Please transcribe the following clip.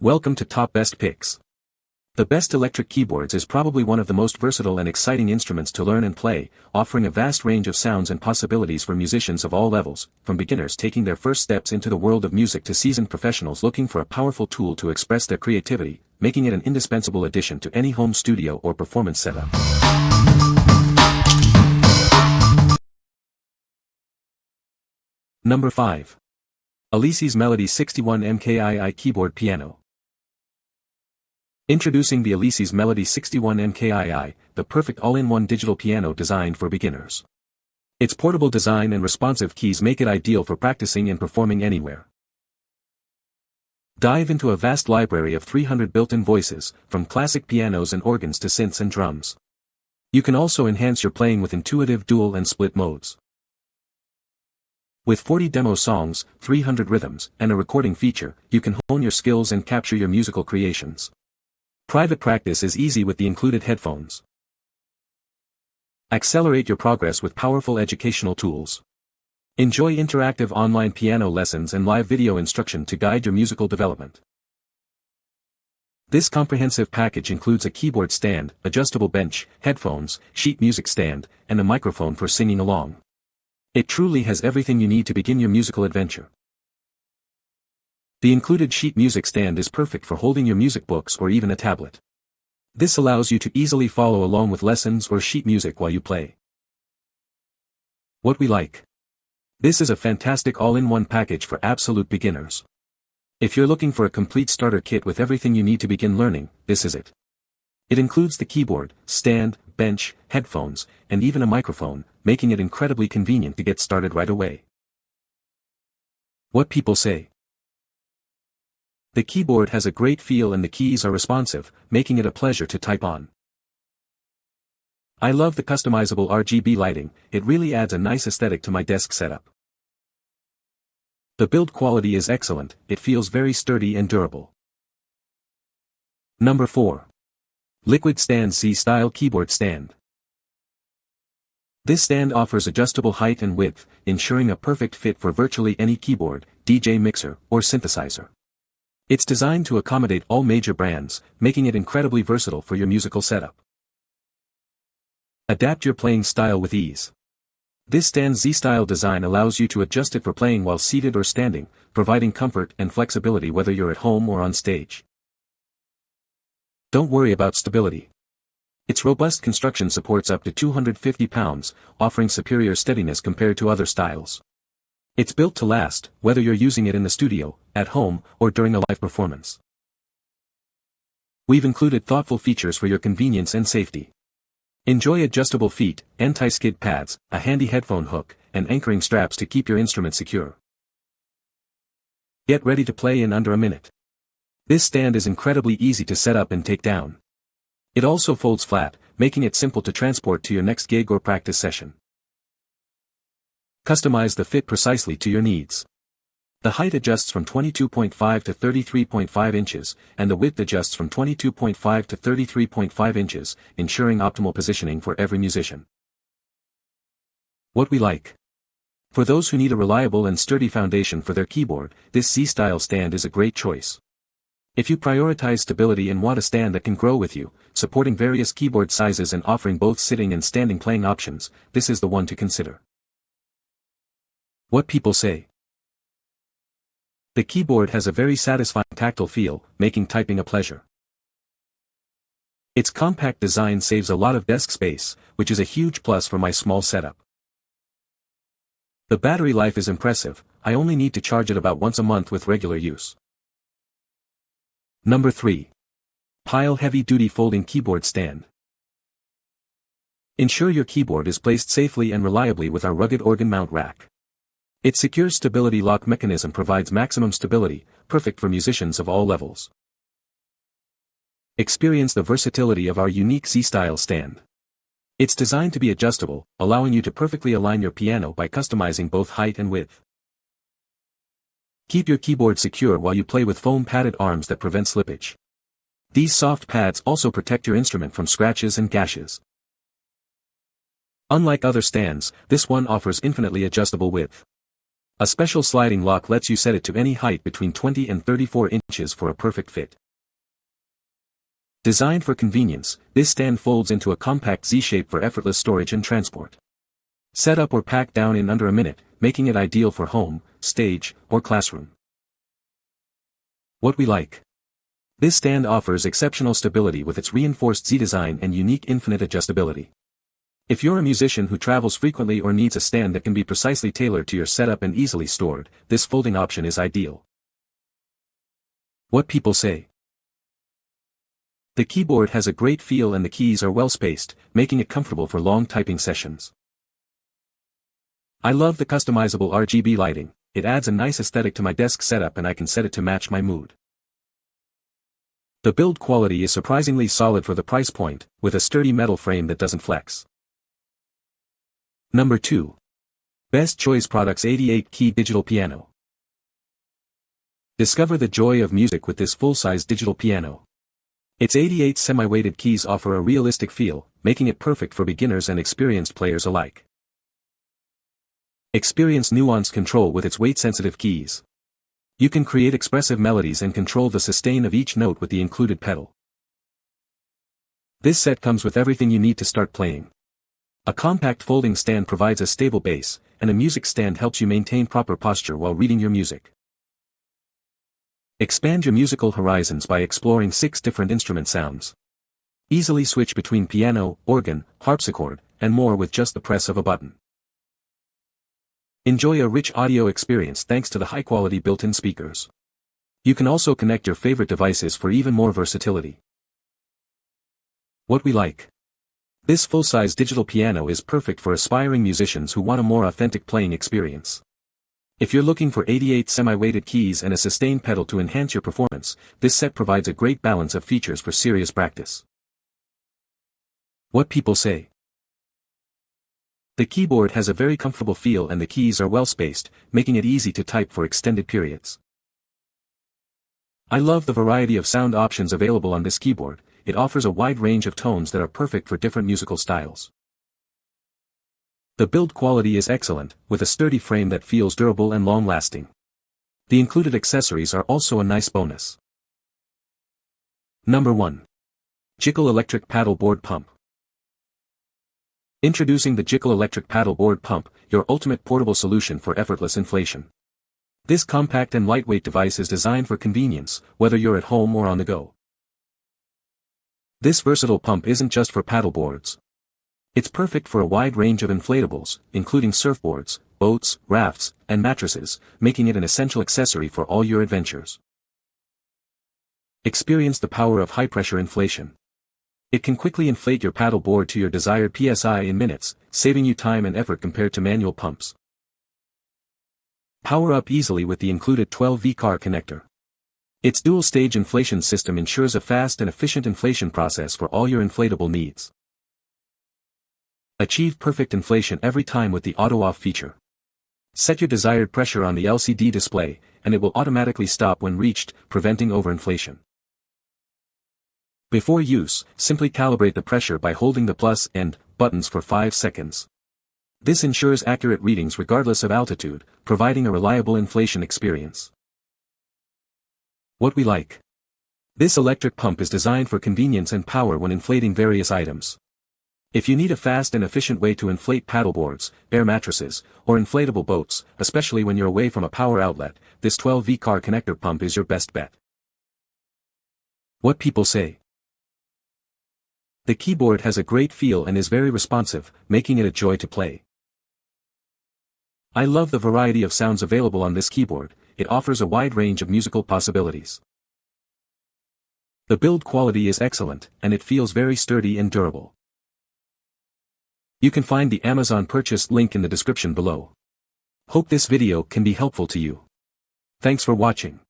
Welcome to Top Best Picks. The Best Electric Keyboards is probably one of the most versatile and exciting instruments to learn and play, offering a vast range of sounds and possibilities for musicians of all levels, from beginners taking their first steps into the world of music to seasoned professionals looking for a powerful tool to express their creativity, making it an indispensable addition to any home studio or performance setup. Number 5. Alesis Melody 61 MKII Keyboard Piano. Introducing the Alesis Melody 61 MKII, the perfect all-in-one digital piano designed for beginners. Its portable design and responsive keys make it ideal for practicing and performing anywhere. Dive into a vast library of 300 built-in voices, from classic pianos and organs to synths and drums. You can also enhance your playing with intuitive dual and split modes. With 40 demo songs, 300 rhythms, and a recording feature, you can hone your skills and capture your musical creations. Private practice is easy with the included headphones. Accelerate your progress with powerful educational tools. Enjoy interactive online piano lessons and live video instruction to guide your musical development. This comprehensive package includes a keyboard stand, adjustable bench, headphones, sheet music stand, and a microphone for singing along. It truly has everything you need to begin your musical adventure. The included sheet music stand is perfect for holding your music books or even a tablet. This allows you to easily follow along with lessons or sheet music while you play. What we like. This is a fantastic all-in-one package for absolute beginners. If you're looking for a complete starter kit with everything you need to begin learning, this is it. It includes the keyboard, stand, bench, headphones, and even a microphone, making it incredibly convenient to get started right away. What people say. The keyboard has a great feel and the keys are responsive, making it a pleasure to type on. I love the customizable RGB lighting, it really adds a nice aesthetic to my desk setup. The build quality is excellent, it feels very sturdy and durable. Number 4. Liquid Stand C-Style Keyboard Stand. This stand offers adjustable height and width, ensuring a perfect fit for virtually any keyboard, DJ mixer, or synthesizer. It's designed to accommodate all major brands, making it incredibly versatile for your musical setup. Adapt your playing style with ease. This stand's Z-style design allows you to adjust it for playing while seated or standing, providing comfort and flexibility whether you're at home or on stage. Don't worry about stability. Its robust construction supports up to 250 pounds, offering superior steadiness compared to other styles. It's built to last, whether you're using it in the studio, at home, or during a live performance. We've included thoughtful features for your convenience and safety. Enjoy adjustable feet, anti-skid pads, a handy headphone hook, and anchoring straps to keep your instrument secure. Get ready to play in under a minute. This stand is incredibly easy to set up and take down. It also folds flat, making it simple to transport to your next gig or practice session. Customize the fit precisely to your needs. The height adjusts from 22.5 to 33.5 inches, and the width adjusts from 22.5 to 33.5 inches, ensuring optimal positioning for every musician. What we like. For those who need a reliable and sturdy foundation for their keyboard, this Z-style stand is a great choice. If you prioritize stability and want a stand that can grow with you, supporting various keyboard sizes and offering both sitting and standing playing options, this is the one to consider. What people say. The keyboard has a very satisfying tactile feel, making typing a pleasure. Its compact design saves a lot of desk space, which is a huge plus for my small setup. The battery life is impressive, I only need to charge it about once a month with regular use. Number 3. Pyle Heavy-Duty Folding Keyboard Stand. Ensure your keyboard is placed safely and reliably with our rugged organ mount rack. Its secure stability lock mechanism provides maximum stability, perfect for musicians of all levels. Experience the versatility of our unique Z-style stand. It's designed to be adjustable, allowing you to perfectly align your piano by customizing both height and width. Keep your keyboard secure while you play with foam-padded arms that prevent slippage. These soft pads also protect your instrument from scratches and gashes. Unlike other stands, this one offers infinitely adjustable width. A special sliding lock lets you set it to any height between 20 and 34 inches for a perfect fit. Designed for convenience, this stand folds into a compact Z-shape for effortless storage and transport. Set up or pack down in under a minute, making it ideal for home, stage, or classroom. What we like. This stand offers exceptional stability with its reinforced Z-design and unique infinite adjustability. If you're a musician who travels frequently or needs a stand that can be precisely tailored to your setup and easily stored, this folding option is ideal. What people say. The keyboard has a great feel and the keys are well spaced, making it comfortable for long typing sessions. I love the customizable RGB lighting. It adds a nice aesthetic to my desk setup and I can set it to match my mood. The build quality is surprisingly solid for the price point, with a sturdy metal frame that doesn't flex. Number 2. Best Choice Products 88-Key Digital Piano. Discover the joy of music with this full-size digital piano. Its 88 semi-weighted keys offer a realistic feel, making it perfect for beginners and experienced players alike. Experience nuanced control with its weight-sensitive keys. You can create expressive melodies and control the sustain of each note with the included pedal. This set comes with everything you need to start playing. A compact folding stand provides a stable base, and a music stand helps you maintain proper posture while reading your music. Expand your musical horizons by exploring 6 different instrument sounds. Easily switch between piano, organ, harpsichord, and more with just the press of a button. Enjoy a rich audio experience thanks to the high-quality built-in speakers. You can also connect your favorite devices for even more versatility. What we like. This full-size digital piano is perfect for aspiring musicians who want a more authentic playing experience. If you're looking for 88 semi-weighted keys and a sustained pedal to enhance your performance, this set provides a great balance of features for serious practice. What people say. The keyboard has a very comfortable feel and the keys are well spaced, making it easy to type for extended periods. I love the variety of sound options available on this keyboard. It offers a wide range of tones that are perfect for different musical styles. The build quality is excellent, with a sturdy frame that feels durable and long-lasting. The included accessories are also a nice bonus. Number 1. GICLE Electric Paddle Board Pump. Introducing the GICLE Electric Paddle Board Pump, your ultimate portable solution for effortless inflation. This compact and lightweight device is designed for convenience, whether you're at home or on the go. This versatile pump isn't just for paddleboards. It's perfect for a wide range of inflatables, including surfboards, boats, rafts, and mattresses, making it an essential accessory for all your adventures. Experience the power of high-pressure inflation. It can quickly inflate your paddleboard to your desired PSI in minutes, saving you time and effort compared to manual pumps. Power up easily with the included 12V car connector. Its dual-stage inflation system ensures a fast and efficient inflation process for all your inflatable needs. Achieve perfect inflation every time with the auto-off feature. Set your desired pressure on the LCD display, and it will automatically stop when reached, preventing overinflation. Before use, simply calibrate the pressure by holding the plus and buttons for 5 seconds. This ensures accurate readings regardless of altitude, providing a reliable inflation experience. What we like. This electric pump is designed for convenience and power when inflating various items. If you need a fast and efficient way to inflate paddleboards, air mattresses, or inflatable boats, especially when you're away from a power outlet, this 12V car connector pump is your best bet. What people say. The keyboard has a great feel and is very responsive, making it a joy to play. I love the variety of sounds available on this keyboard. It offers a wide range of musical possibilities. The build quality is excellent, and it feels very sturdy and durable. You can find the Amazon purchase link in the description below. Hope this video can be helpful to you. Thanks for watching.